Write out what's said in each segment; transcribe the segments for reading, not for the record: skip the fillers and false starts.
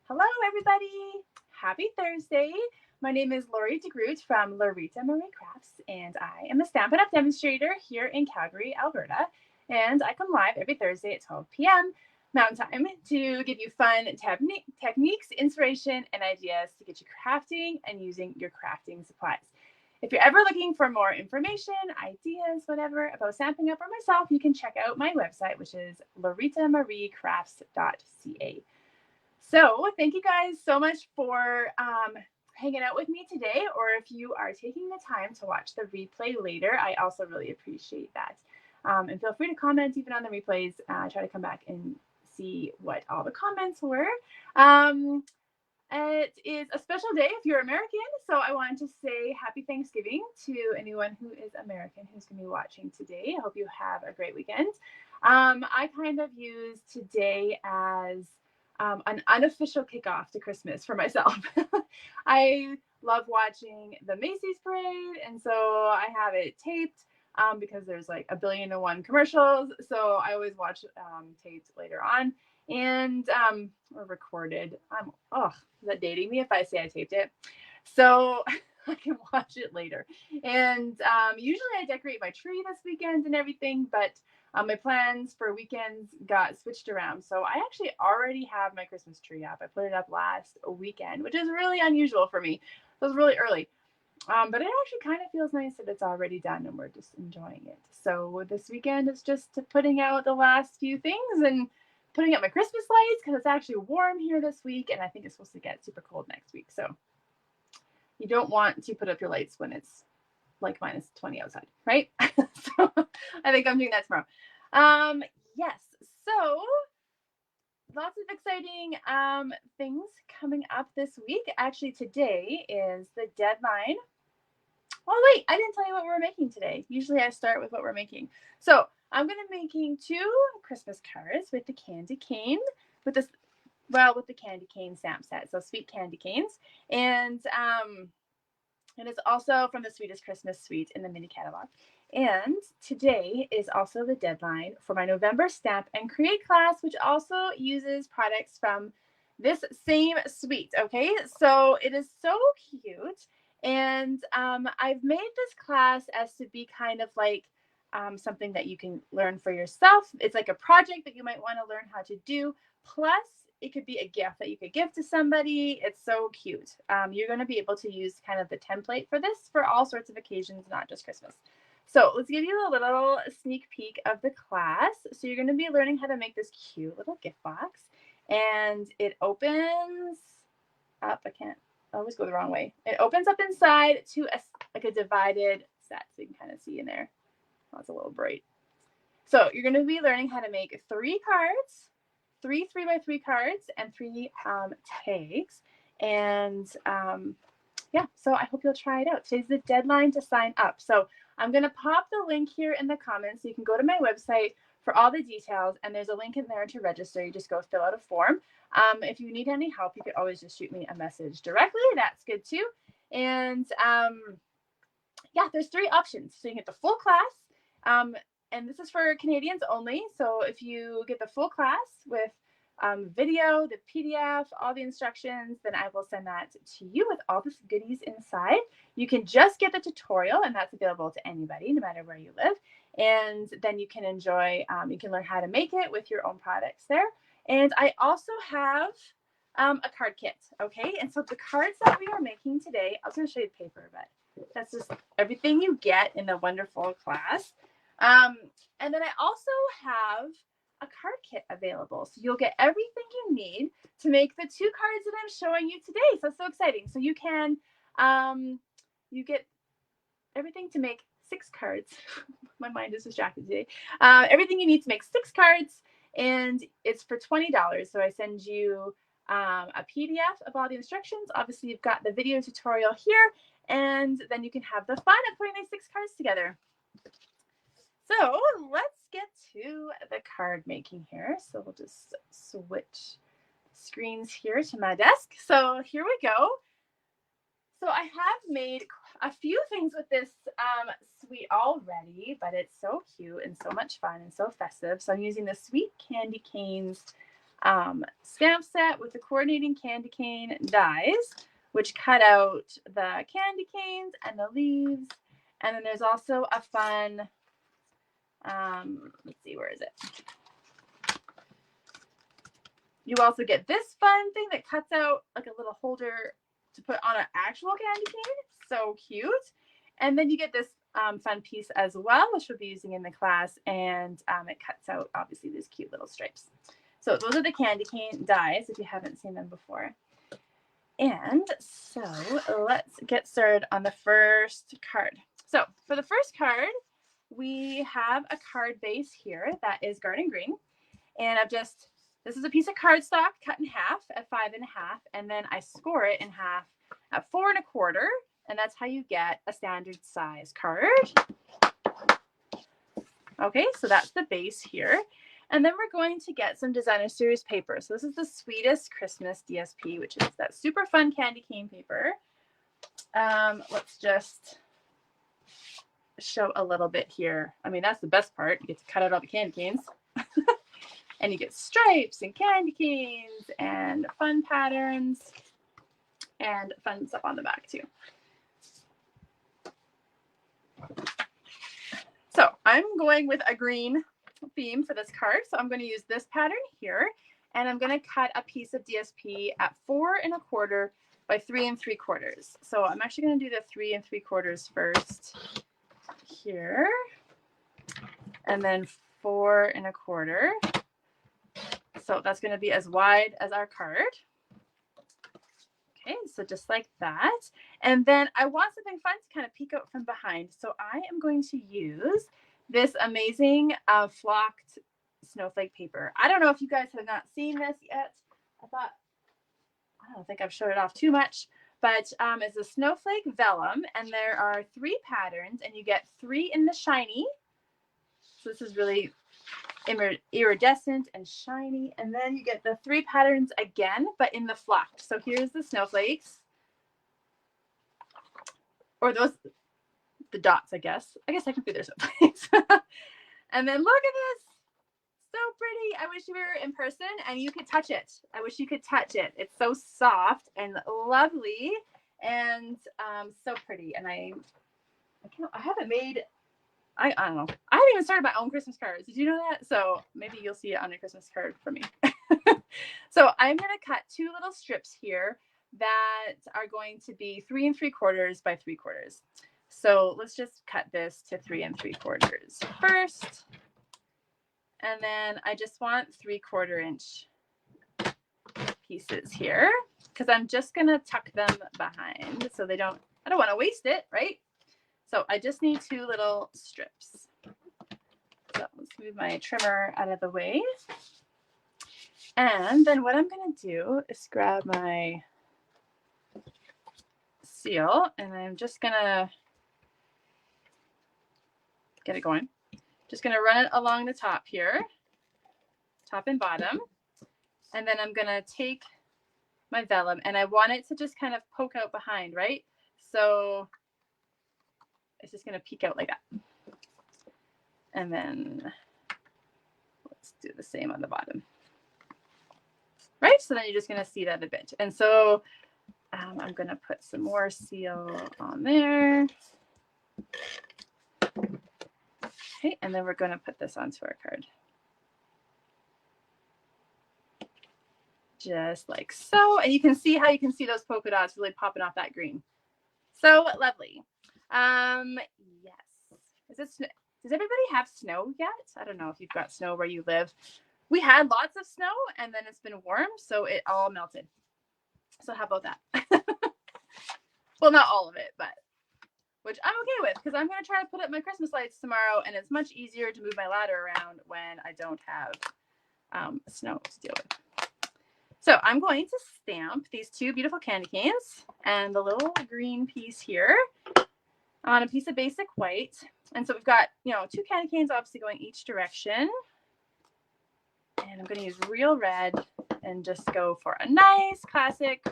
Hello, everybody. Happy Thursday. My name is Lori DeGroot from Lorita Marie Crafts, and I am a Stampin' Up! Demonstrator here in Calgary, Alberta. And I come live every Thursday at 12 p.m. Mountain Time to give you fun techniques, inspiration, and ideas to get you crafting and using your crafting supplies. If you're ever looking for more information, ideas, whatever, about Stampin' Up! Or myself, you can check out my website, which is loritamariecrafts.ca. So thank you guys so much for hanging out with me today, or if you are taking the time to watch the replay later, I also really appreciate that. And feel free to comment even on the replays. Try to come back and see what all the comments were. It is a special day if you're American, so I wanted to say happy Thanksgiving to anyone who is American who's going to be watching today. I hope you have a great weekend. I kind of use today as an unofficial kickoff to Christmas for myself. I love watching the Macy's parade, and so I have it taped because there's like a billion and one commercials. So I always watch taped later on and or recorded. Is that dating me if I say I taped it? So I can watch it later. And usually I decorate my tree this weekend and everything, but my plans for weekends got switched around. So I actually already have my Christmas tree up. I put it up last weekend, which is really unusual for me. It was really early. But it actually kind of feels nice that it's already done and we're just enjoying it. So this weekend is just putting out the last few things and putting up my Christmas lights because it's actually warm here this week and I think it's supposed to get super cold next week. So you don't want to put up your lights when it's like minus 20 outside, right? So I think I'm doing that tomorrow. Yes, so lots of exciting things coming up this week. Actually, today is the deadline. Oh, wait, I didn't tell you what we're making today. Usually I start with what we're making. So I'm going to be making 2 Christmas cards with the candy cane, with this, with the candy cane stamp set. So sweet candy canes. And it's also from the Sweetest Christmas suite in the Mini Catalogue. And today is also the deadline for my November Stamp and Create class, which also uses products from this same suite. Okay, so it is so cute. And I've made this class as to be kind of like something that you can learn for yourself. It's like a project that you might want to learn how to do. Plus, it could be a gift that you could give to somebody. It's so cute. You're going to be able to use kind of the template for this for all sorts of occasions, not just Christmas. So let's give you a little sneak peek of the class. So you're going to be learning how to make this cute little gift box. And it opens up. I can't always go the wrong way. It opens up inside to a divided set. So you can kind of see in there. Oh, it's a little bright. So you're going to be learning how to make 3 cards, 3 3x3 cards, and 3 tags. And yeah, so I hope you'll try it out. Today's the deadline to sign up. So I'm going to pop the link here in the comments. So you can go to my website for all the details, and there's a link in there to register. You just go fill out a form. If you need any help, you could always just shoot me a message directly. That's good too. And yeah, there's 3 options. So you can get the full class. And this is for Canadians only. So if you get the full class with video, the PDF, all the instructions, then I will send that to you with all the goodies inside. You can just get the tutorial, and that's available to anybody, no matter where you live. And then you can enjoy, you can learn how to make it with your own products there. And I also have a card kit, okay? And so the cards that we are making today, I was going to show you the paper, but that's just everything you get in the wonderful class. And then I also have a card kit available. So you'll get everything you need to make the 2 cards that I'm showing you today. So it's so exciting. So you can, you get everything to make 6 cards. My mind is distracted today. Everything you need to make 6 cards, and it's for $20. So I send you a PDF of all the instructions. Obviously, you've got the video tutorial here, and then you can have the fun of putting these 6 cards together. So let's get to the card making here. So we'll just switch screens here to my desk. So here we go. So I have made a few things with this suite already, but it's so cute and so much fun and so festive. So I'm using the Sweet Candy Canes stamp set with the coordinating candy cane dies, which cut out the candy canes and the leaves. And then there's also a fun, let's see, where is it? You also get this fun thing that cuts out like a little holder to put on an actual candy cane. So cute. And then you get this fun piece as well, which we'll be using in the class. And it cuts out, obviously, these cute little stripes. So those are the candy cane dies, if you haven't seen them before. And so let's get started on the first card. So for the first card, we have a card base here that is garden green. And this is a piece of cardstock cut in half at 5 1/2. And then I score it in half at 4 1/4. And that's how you get a standard size card. Okay, so that's the base here. And then we're going to get some designer series paper. So this is the Sweetest Christmas DSP, which is that super fun candy cane paper. Let's just show a little bit here. I mean, that's the best part. You get to cut out all the candy canes. And you get stripes and candy canes and fun patterns and fun stuff on the back too. So I'm going with a green theme for this card. So I'm going to use this pattern here, and I'm going to cut a piece of DSP at 4 1/4 by 3 3/4. So I'm actually going to do the 3 3/4 first here, and then 4 1/4. So that's going to be as wide as our card. Okay, so just like that. And then I want something fun to kind of peek out from behind. So I am going to use this amazing flocked snowflake paper. I don't know if you guys have not seen this yet. I don't think I've showed it off too much, but it's a snowflake vellum, and there are 3 patterns, and you get 3 in the shiny. So this is really iridescent and shiny, and then you get the 3 patterns again, but in the flocked. So here's the snowflakes, or the dots, I guess I can do their snowflakes. And then look at this, so pretty. I wish you were in person and you could touch it. I wish you could touch it. It's so soft and lovely and so pretty. And I haven't made, I don't know. I haven't even started my own Christmas cards. Did you know that? So maybe you'll see it on a Christmas card from me. So I'm going to cut 2 little strips here that are going to be 3 3/4 by 3/4. So let's just cut this to 3 3/4 first. And then I just want 3/4 inch pieces here, because I'm just going to tuck them behind so I don't want to waste it, right? So I just need 2 little strips. So let's move my trimmer out of the way. And then what I'm going to do is grab my seal, and I'm just going to get it going. Just going to run it along the top here, top and bottom. And then I'm going to take my vellum, and I want it to just kind of poke out behind, right? So it's just going to peek out like that. And then let's do the same on the bottom. Right? So then you're just going to see that a bit. And so I'm going to put some more seal on there. Okay, and then we're going to put this onto our card. Just like so. And you can see how you can see those polka dots really popping off that green. So lovely. Yes. Does everybody have snow yet? I don't know if you've got snow where you live. We had lots of snow, and then it's been warm, so it all melted. So how about that? Well, not all of it, but which I'm okay with, because I'm going to try to put up my Christmas lights tomorrow, and it's much easier to move my ladder around when I don't have snow to deal with. So I'm going to stamp these 2 beautiful candy canes and the little green piece here on a piece of basic white. And so we've got, 2 candy canes obviously going each direction. And I'm going to use real red and just go for a nice classic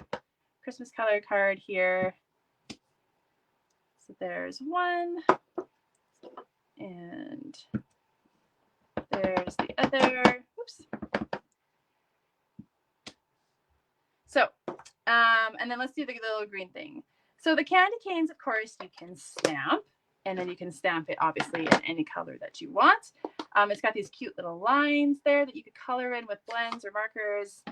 Christmas color card here. So there's one, and there's the other. Oops. And then let's do the little green thing. So the candy canes, of course, you can stamp, and then you can stamp it obviously in any color that you want. It's got these cute little lines there that you could color in with blends or markers.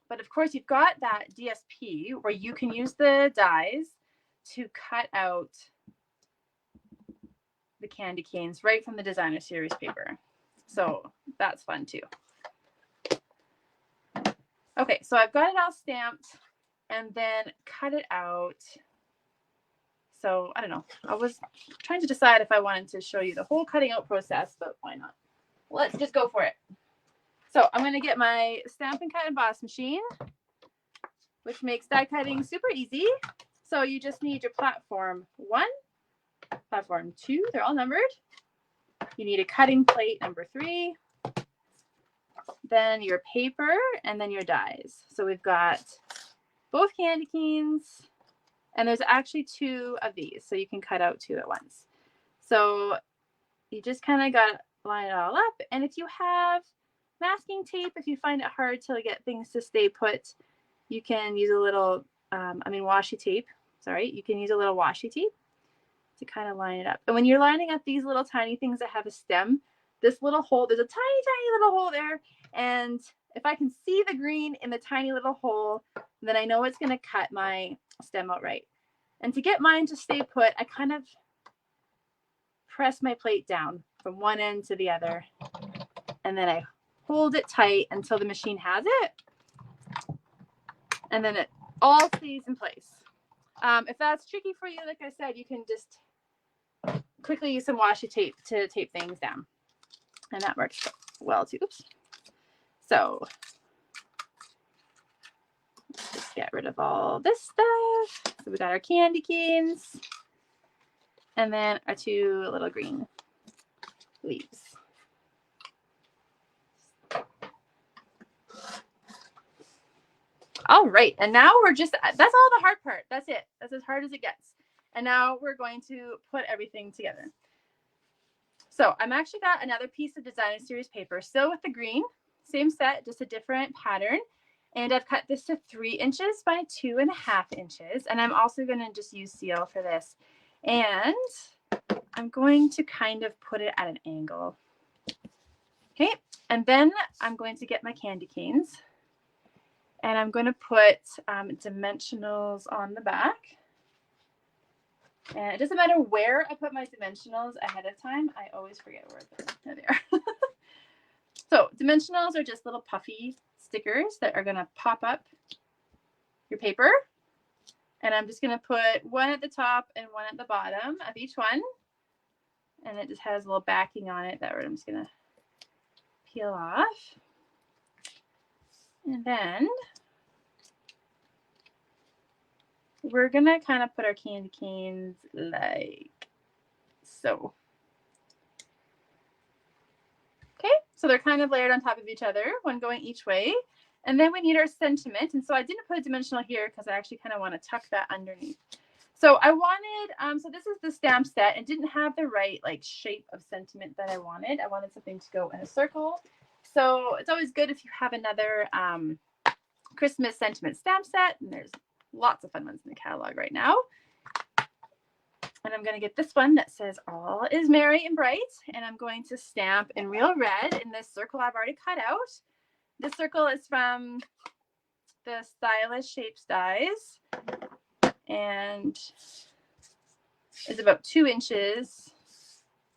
But of course, you've got that DSP where you can use the dies to cut out the candy canes right from the designer series paper. So that's fun too. Okay, so I've got it all stamped and then cut it out. So I don't know. I was trying to decide if I wanted to show you the whole cutting out process, but why not? Let's just go for it. So I'm going to get my Stampin' Cut Emboss machine, which makes die cutting super easy. So you just need your platform 1, platform 2, they're all numbered. You need a cutting plate number 3, then your paper, and then your dies. So we've got both candy canes, and there's actually 2 of these, so you can cut out 2 at once. So you just kind of got to line it all up, and if you have masking tape, if you find it hard to get things to stay put, you can use a little, washi tape. Sorry, you can use a little washi tape to kind of line it up. And when you're lining up these little tiny things that have a stem, this little hole, there's a tiny, tiny little hole there. And if I can see the green in the tiny little hole, then I know it's going to cut my stem out right. And to get mine to stay put, I kind of press my plate down from one end to the other. And then I hold it tight until the machine has it. And then it all stays in place. If that's tricky for you, like I said, you can just quickly use some washi tape to tape things down. And that works well too. Oops. So let's just get rid of all this stuff. So we got our candy canes and then our 2 little green leaves. All right, and now we're just, that's all the hard part. That's it. That's as hard as it gets. And now we're going to put everything together. So I'm actually got another piece of designer series paper, still with the green, same set, just a different pattern. And I've cut this to 3 inches by 2.5 inches. And I'm also going to just use seal for this. And I'm going to kind of put it at an angle. Okay, and then I'm going to get my candy canes. And I'm going to put dimensionals on the back. And it doesn't matter where I put my dimensionals ahead of time. I always forget where they're. There they are. So dimensionals are just little puffy stickers that are going to pop up your paper. And I'm just going to put 1 at the top and 1 at the bottom of each one. And it just has a little backing on it that I'm just going to peel off. And then we're going to kind of put our candy canes like so. Okay, so they're kind of layered on top of each other, one going each way. And then we need our sentiment. And so I didn't put a dimensional here because I actually kind of want to tuck that underneath. So I wanted, so this is the stamp set and didn't have the right shape of sentiment that I wanted. I wanted something to go in a circle. So it's always good if you have another Christmas sentiment stamp set, and there's lots of fun ones in the catalog right now. And I'm going to get this one that says all is merry and bright, and I'm going to stamp in real red in this circle I've already cut out. This circle is from the Stylish Shapes dies and is about 2 inches.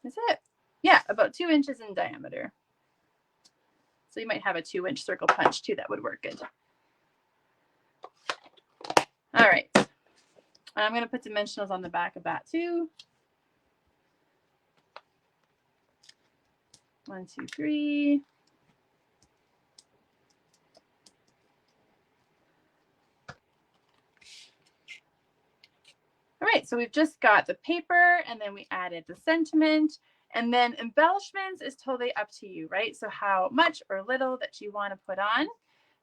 Is it? Yeah, about 2 inches in diameter. So you might have a 2-inch circle punch too. That would work good. All right. I'm going to put dimensionals on the back of that too. 1, 2, 3. All right, so we've just got the paper and then we added the sentiment, and then embellishments is totally up to you, right? So how much or little that you want to put on.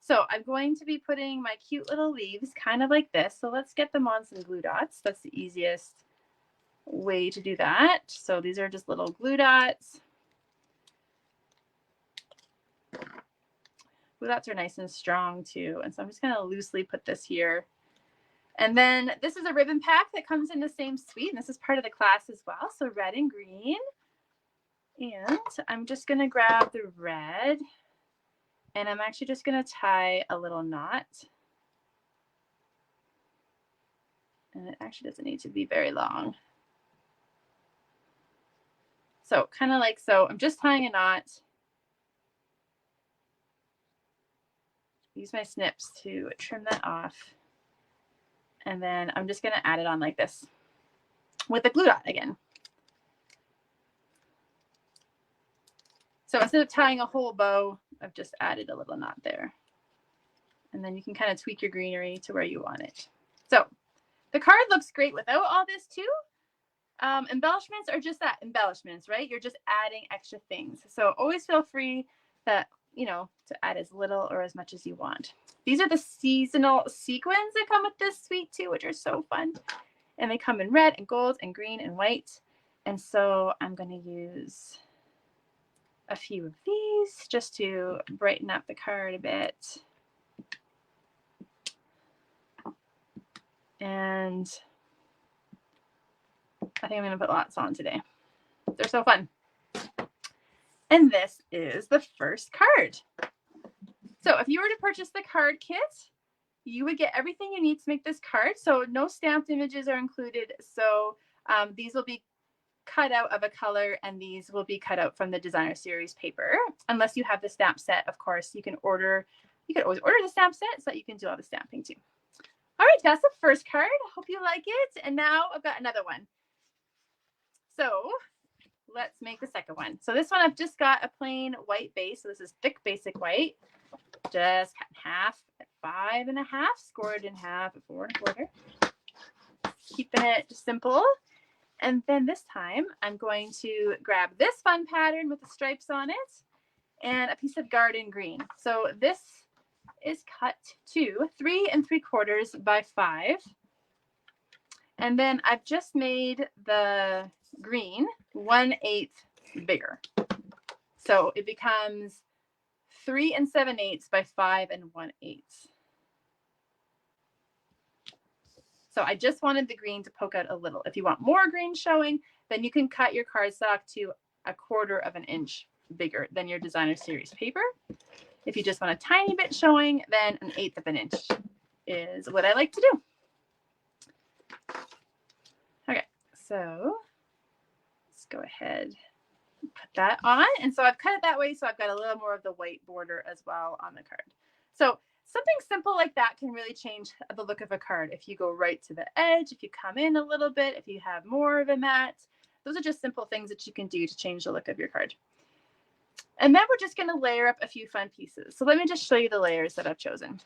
So I'm going to be putting my cute little leaves kind of like this. So let's get them on some glue dots. That's the easiest way to do that. So these are just little glue dots. glue dots are nice and strong too. And so I'm just going to loosely put this here. And then this is a ribbon pack that comes in the same suite. And this is part of the class as well. So red and green. And I'm just going to grab the red. And I'm actually just going to tie a little knot. And it actually doesn't need to be very long. So kind of like so. I'm just tying a knot. Use my snips to trim that off. And then I'm just going to add it on like this with the glue dot again. So instead of tying a whole bow, I've just added a little knot there. And then you can kind of tweak your greenery to where you want it. So the card looks great without all this too. Embellishments are just that, embellishments, right? You're just adding extra things. So always feel free that, you know, to add as little or as much as you want. These are the seasonal sequins that come with this suite too, which are so fun. And they come in red and gold and green and white. And so I'm going to use a few of these just to brighten up the card a bit. And I think I'm going to put lots on today. They're so fun. And this is the first card. So if you were to purchase the card kit, you would get everything you need to make this card. So no stamped images are included. So these will be cut out of a color, and these will be cut out from the designer series paper. Unless you have the stamp set, of course, you can always order the stamp set so that you can do all the stamping too. All right, that's the first card. I hope you like it. And now I've got another one. So let's make the second one. So this one, I've just got a plain white base. So this is thick basic white. Just cut in half at 5.5, scored in half at 4 1/4. Keeping it simple. And then this time I'm going to grab this fun pattern with the stripes on it and a piece of garden green. So this is cut to 3 3/4 by 5. And then I've just made the green 1/8 bigger. So it becomes 3 7/8 by 5 1/8. So I just wanted the green to poke out a little. If you want more green showing, then you can cut your cardstock to 1/4 inch bigger than your designer series paper. If you just want a tiny bit showing, then 1/8 inch is what I like to do. Okay, so let's go ahead and put that on. And so I've cut it that way, so I've got a little more of the white border as well on the card. So something simple like that can really change the look of a card. If you go right to the edge, if you come in a little bit, if you have more of a mat, those are just simple things that you can do to change the look of your card. And then we're just going to layer up a few fun pieces. So let me just show you the layers that I've chosen.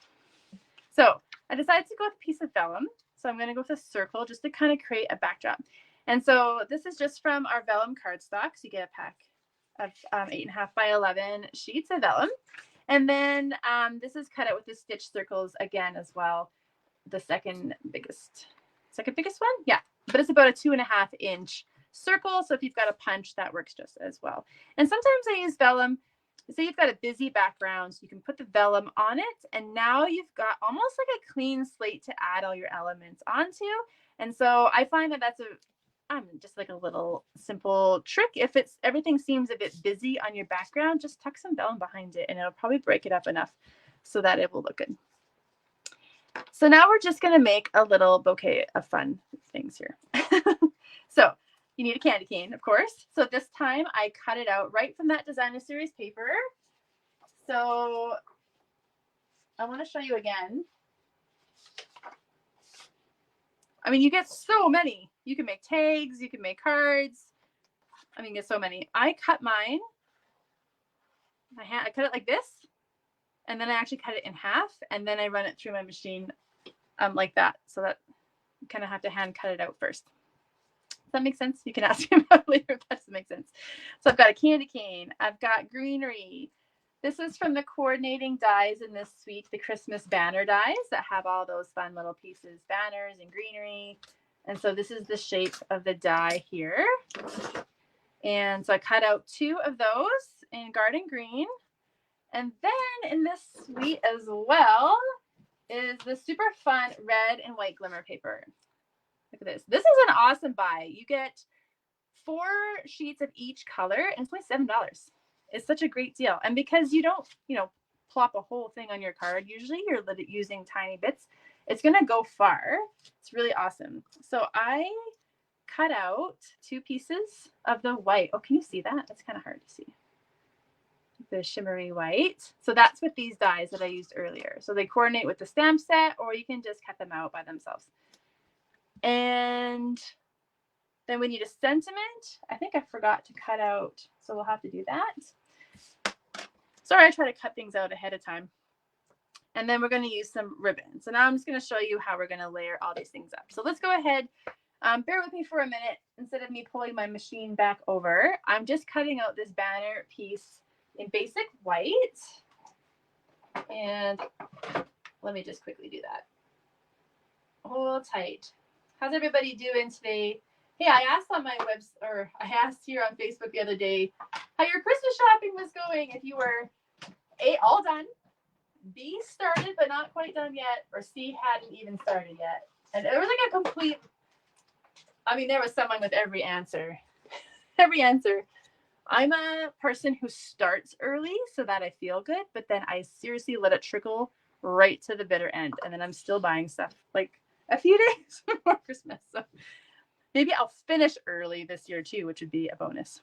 So I decided to go with a piece of vellum. So I'm going to go with a circle just to kind of create a backdrop. And so this is just from our vellum cardstock. So you get a pack of 8.5 by 11 sheets of vellum. And then this is cut out with the stitch circles again as well. The second biggest one? Yeah, but it's about a 2.5 inch circle. So if you've got a punch, that works just as well. And sometimes I use vellum. Say you've got a busy background, so you can put the vellum on it. And now you've got almost like a clean slate to add all your elements onto. And so I find that that's just like a little simple trick. If everything seems a bit busy on your background, just tuck some vellum behind it and it'll probably break it up enough so that it will look good. So now we're just going to make a little bouquet of fun things here. So you need a candy cane, of course. So this time I cut it out right from that designer series paper. So I want to show you again. I mean, you get so many. You can make tags, you can make cards. I mean, you get so many. I cut mine. I cut it like this, and then I actually cut it in half, and then I run it through my machine like that. So that you kind of have to hand cut it out first. Does that make sense? You can ask me about it later if that doesn't make sense. So I've got a candy cane. I've got greenery. This is from the coordinating dies in this suite, the Christmas banner dies that have all those fun little pieces, banners and greenery. And so this is the shape of the die here. And so I cut out 2 of those in garden green. And then in this suite as well is the super fun red and white glimmer paper. Look at this. This is an awesome buy. You get 4 sheets of each color and it's only $7. It's such a great deal. And because you don't, plop a whole thing on your card, usually you're using tiny bits, it's going to go far. It's really awesome. So I cut out 2 pieces of the white. Oh, can you see that? That's kind of hard to see. The shimmery white. So that's with these dies that I used earlier. So they coordinate with the stamp set, or you can just cut them out by themselves. And then we need a sentiment. I think I forgot to cut out, so we'll have to do that. Sorry, I try to cut things out ahead of time. And then we're going to use some ribbon. So now I'm just going to show you how we're going to layer all these things up. So let's go ahead. Bear with me for a minute. Instead of me pulling my machine back over, I'm just cutting out this banner piece in basic white. And let me just quickly do that. Hold tight. How's everybody doing today? Hey, I asked on my I asked here on Facebook the other day how your Christmas shopping was going. If you were A, all done, B, started but not quite done yet, or C, hadn't even started yet. And it was like a complete, there was someone with every answer. Every answer. I'm a person who starts early so that I feel good, but then I seriously let it trickle right to the bitter end. And then I'm still buying stuff like a few days before Christmas. So maybe I'll finish early this year too, which would be a bonus.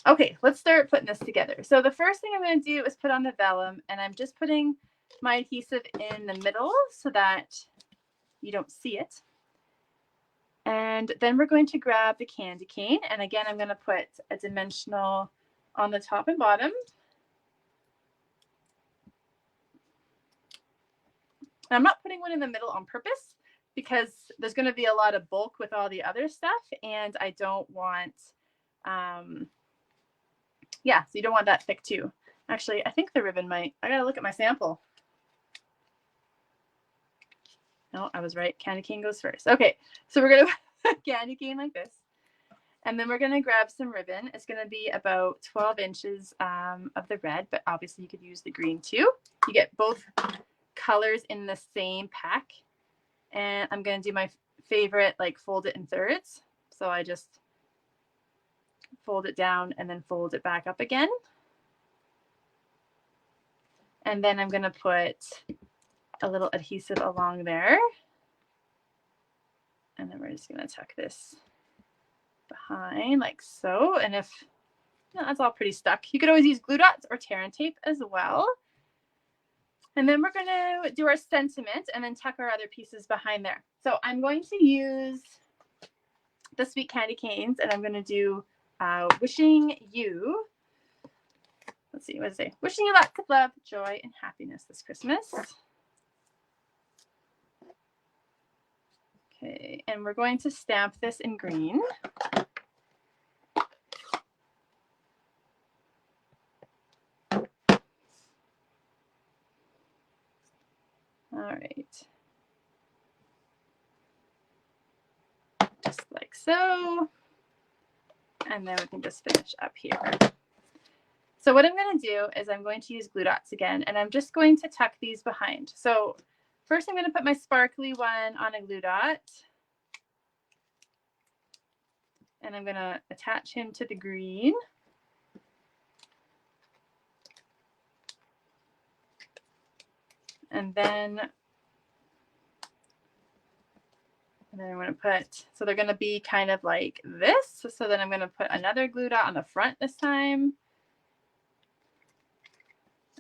Okay, let's start putting this together. So the first thing I'm going to do is put on the vellum, and I'm just putting my adhesive in the middle so that you don't see it. And then we're going to grab the candy cane. And again, I'm going to put a dimensional on the top and bottom. I'm not putting one in the middle on purpose because there's going to be a lot of bulk with all the other stuff. And I don't want, so you don't want that thick too. Actually, I think the ribbon might, I got to look at my sample. No, I was right. Candy cane goes first. Okay, so we're going to put candy cane like this. And then we're going to grab some ribbon. It's going to be about 12 inches of the red, but obviously you could use the green too. You get both colors in the same pack. And I'm going to do my favorite, like fold it in thirds. So I just fold it down and then fold it back up again. And then I'm going to put a little adhesive along there. And then we're just going to tuck this behind like so. And if that's all pretty stuck, you could always use glue dots or tear and tape as well. And then we're going to do our sentiment and then tuck our other pieces behind there. So I'm going to use the sweet candy canes, and I'm going to do wishing you, let's see, what does it say? Wishing you lots of love, joy, and happiness this Christmas. Okay, and we're going to stamp this in green. All right. Just like so. And then we can just finish up here. So what I'm going to do is I'm going to use glue dots again, and I'm just going to tuck these behind. So first I'm going to put my sparkly one on a glue dot. And I'm going to attach him to the green. And then I'm going to put, so they're going to be kind of like this. So then I'm going to put another glue dot on the front this time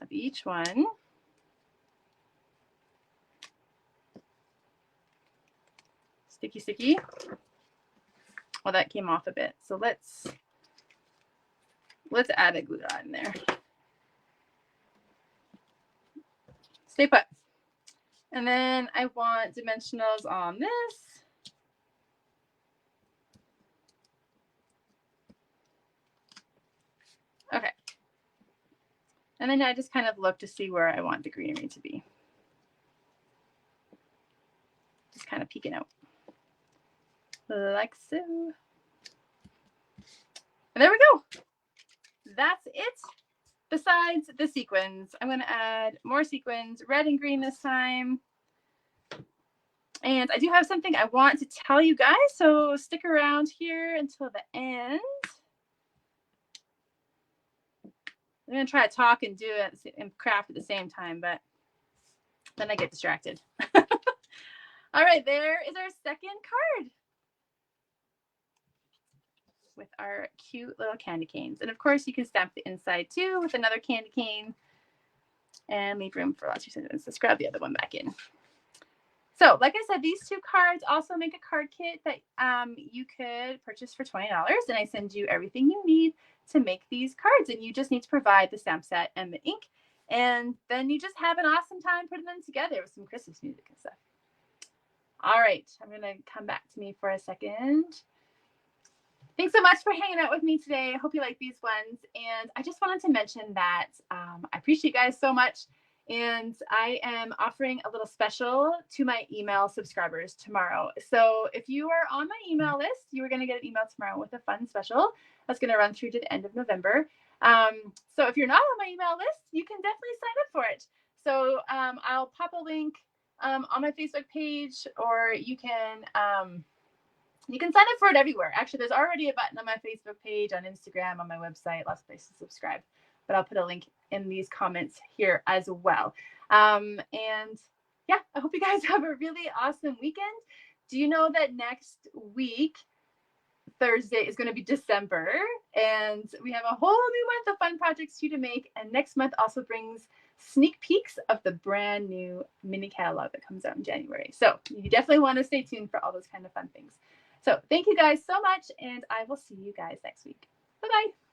of each one. Sticky, sticky. Well, that came off a bit. So let's add a glue dot in there. Stay put. And then I want dimensionals on this. Okay. And then I just kind of look to see where I want the greenery to be. Just kind of peeking out. Like so. And there we go. That's it. besides the sequins, I'm going to add more sequins, red and green this time. And I do have something I want to tell you guys, so stick around here until the end. I'm going to try to talk and do it and craft at the same time, but then I get distracted. All right, there is our second card with our cute little candy canes. And of course, you can stamp the inside too with another candy cane and leave room for lots of sentences. Let's grab the other one back in. So like I said, these two cards also make a card kit that you could purchase for $20. And I send you everything you need to make these cards. And you just need to provide the stamp set and the ink. And then you just have an awesome time putting them together with some Christmas music and stuff. All right, I'm going to come back to me for a second. Thanks so much for hanging out with me today. I hope you like these ones. And I just wanted to mention that I appreciate you guys so much. And I am offering a little special to my email subscribers tomorrow. So if you are on my email list, you are going to get an email tomorrow with a fun special that's going to run through to the end of November. So if you're not on my email list, you can definitely sign up for it. So I'll pop a link on my Facebook page, or you can sign up for it everywhere. Actually, there's already a button on my Facebook page, on Instagram, on my website, lots of places to subscribe. But I'll put a link in these comments here as well. And yeah, I hope you guys have a really awesome weekend. Do you know that next week, Thursday, is going to be December, and we have a whole new month of fun projects for you to make. And next month also brings sneak peeks of the brand new mini catalog that comes out in January. So you definitely want to stay tuned for all those kind of fun things. So thank you guys so much, and I will see you guys next week. Bye-bye.